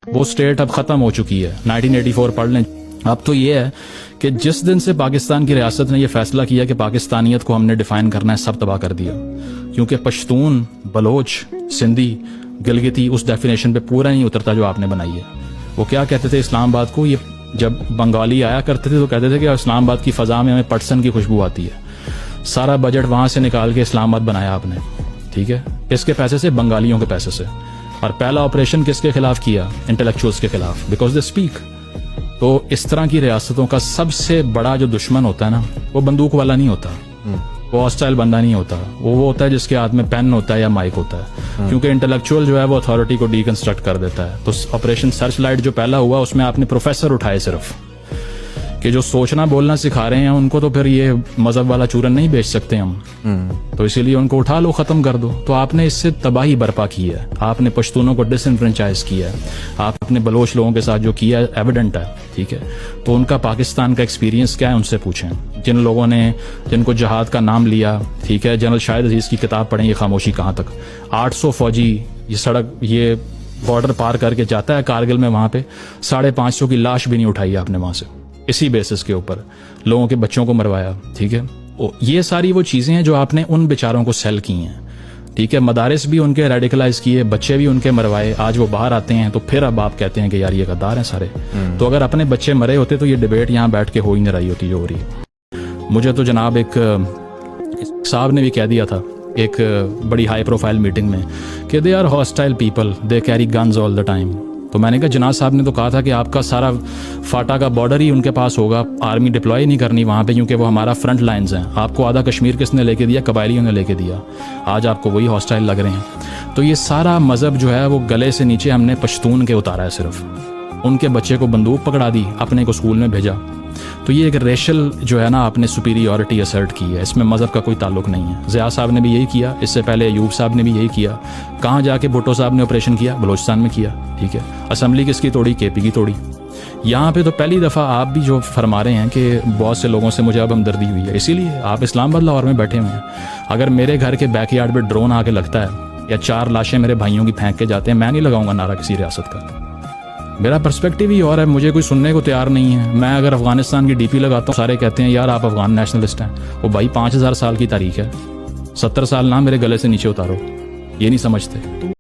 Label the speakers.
Speaker 1: وہ اسٹیٹ اب ختم ہو چکی ہے. 1984 پڑھ لیں. اب تو یہ ہے کہ جس دن سے پاکستان کی ریاست نے یہ فیصلہ کیا کہ پاکستانیت کو ہم نے ڈیفائن کرنا ہے, سب تباہ کر دیا. کیونکہ پشتون, بلوچ, سندھی, گلگتی اس ڈیفینیشن پہ پورا نہیں اترتا جو آپ نے بنائی ہے. وہ کیا کہتے تھے اسلام آباد کو, یہ جب بنگالی آیا کرتے تھے تو کہتے تھے کہ اسلام آباد کی فضا میں ہمیں پٹسن کی خوشبو آتی ہے. سارا بجٹ وہاں سے نکال کے اسلام آباد بنایا آپ نے, ٹھیک ہے, کس کے پیسے سے؟ بنگالیوں کے پیسے سے. اور پہلا آپریشن کس کے خلاف کیا؟ انٹلیکچوئلس کے خلاف, بیکاز دے اسپیک. تو اس طرح کی ریاستوں کا سب سے بڑا جو دشمن ہوتا ہے نا, وہ بندوق والا نہیں ہوتا, وہ ہاسٹائل بندہ نہیں ہوتا, وہ ہوتا ہے جس کے ہاتھ میں پین ہوتا ہے یا مائک ہوتا ہے. کیونکہ انٹلیکچوئل جو ہے وہ اتھارٹی کو ڈیکنسٹرکٹ کر دیتا ہے. تو آپریشن سرچ لائٹ جو پہلا ہوا اس میں آپ نے پروفیسر اٹھائے صرف, کہ جو سوچنا بولنا سکھا رہے ہیں ان کو تو پھر یہ مذہب والا چورن نہیں بیچ سکتے ہم, تو اسی لیے ان کو اٹھا لو, ختم کر دو. تو آپ نے اس سے تباہی برپا کی ہے, آپ نے پشتونوں کو ڈس انفرنچائز کیا ہے, آپ نے بلوچ لوگوں کے ساتھ جو کیا ہے ایویڈنٹ ہے, ٹھیک ہے. تو ان کا پاکستان کا ایکسپیرینس کیا ہے ان سے پوچھیں. جن لوگوں نے جن کو جہاد کا نام لیا, ٹھیک ہے, جنرل شاہد عزیز کی کتاب پڑھیں, یہ خاموشی کہاں تک. 800 فوجی یہ سڑک یہ بارڈر پار کر کے جاتا ہے کارگل میں, وہاں پہ 550 کی لاش بھی نہیں اٹھائی آپ نے وہاں سے, اسی بیسس کے اوپر لوگوں کے بچوں کو مروایا, ٹھیک ہے. یہ ساری وہ چیزیں ہیں جو آپ نے ان بیچاروں کو سیل کی ہیں, ٹھیک ہے. مدارس بھی ان کے ریڈیکلائز کیے, بچے بھی ان کے مروائے, آج وہ باہر آتے ہیں تو پھر اب آپ کہتے ہیں کہ یار یہ غدار ہیں سارے. تو اگر اپنے بچے مرے ہوتے تو یہ ڈیبیٹ یہاں بیٹھ کے ہو ہی نہیں رہی ہوتی جو ہو رہی. مجھے تو جناب ایک صاحب نے بھی کہہ دیا تھا ایک بڑی ہائی پروفائل میٹنگ میں کہ they are hostile people, they carry guns all the time. تو میں نے کہا جناز صاحب نے تو کہا تھا کہ آپ کا سارا فاٹا کا بارڈر ہی ان کے پاس ہوگا, آرمی ڈپلوائے نہیں کرنی وہاں پہ کیونکہ وہ ہمارا فرنٹ لائنز ہیں. آپ کو آدھا کشمیر کس نے لے کے دیا؟ قبائلیوں نے لے کے دیا. آج آپ کو وہی ہاسٹائل لگ رہے ہیں. تو یہ سارا مذہب جو ہے وہ گلے سے نیچے ہم نے پشتون کے اتارا ہے. صرف ان کے بچے کو بندوق پکڑا دی, اپنے کو اسکول میں بھیجا. تو یہ ایک ریشل جو ہے نا آپ نے سپیریورٹی اسرٹ کی ہے, اس میں مذہب کا کوئی تعلق نہیں ہے. ضیاء صاحب نے بھی یہی کیا, اس سے پہلے ایوب صاحب نے بھی یہی کیا. کہاں جا کے بھٹو صاحب نے آپریشن کیا؟ بلوچستان میں کیا, ٹھیک ہے. اسمبلی کس کی توڑی؟ کے پی کی توڑی. یہاں پہ تو پہلی دفعہ آپ بھی جو فرما رہے ہیں کہ بہت سے لوگوں سے مجھے اب ہمدردی ہوئی ہے, اسی لیے آپ اسلام آباد لاہور میں بیٹھے ہوئے ہیں. اگر میرے گھر کے بیک یارڈ پہ ڈرون آ کے لگتا ہے یا 4 لاشیں میرے بھائیوں کی پھینک کے جاتے ہیں, میں نہیں لگاؤں گا نعرہ کسی ریاست کا. میرا پرسپیکٹیو ہی اور ہے, مجھے کوئی سننے کو تیار نہیں ہے. میں اگر افغانستان کی ڈی پی لگاتا ہوں سارے کہتے ہیں یار آپ افغان نیشنلسٹ ہیں. وہ بھائی 5000 سال کی تاریخ ہے, 70 سال نہ میرے گلے سے نیچے اتارو, یہ نہیں سمجھتے.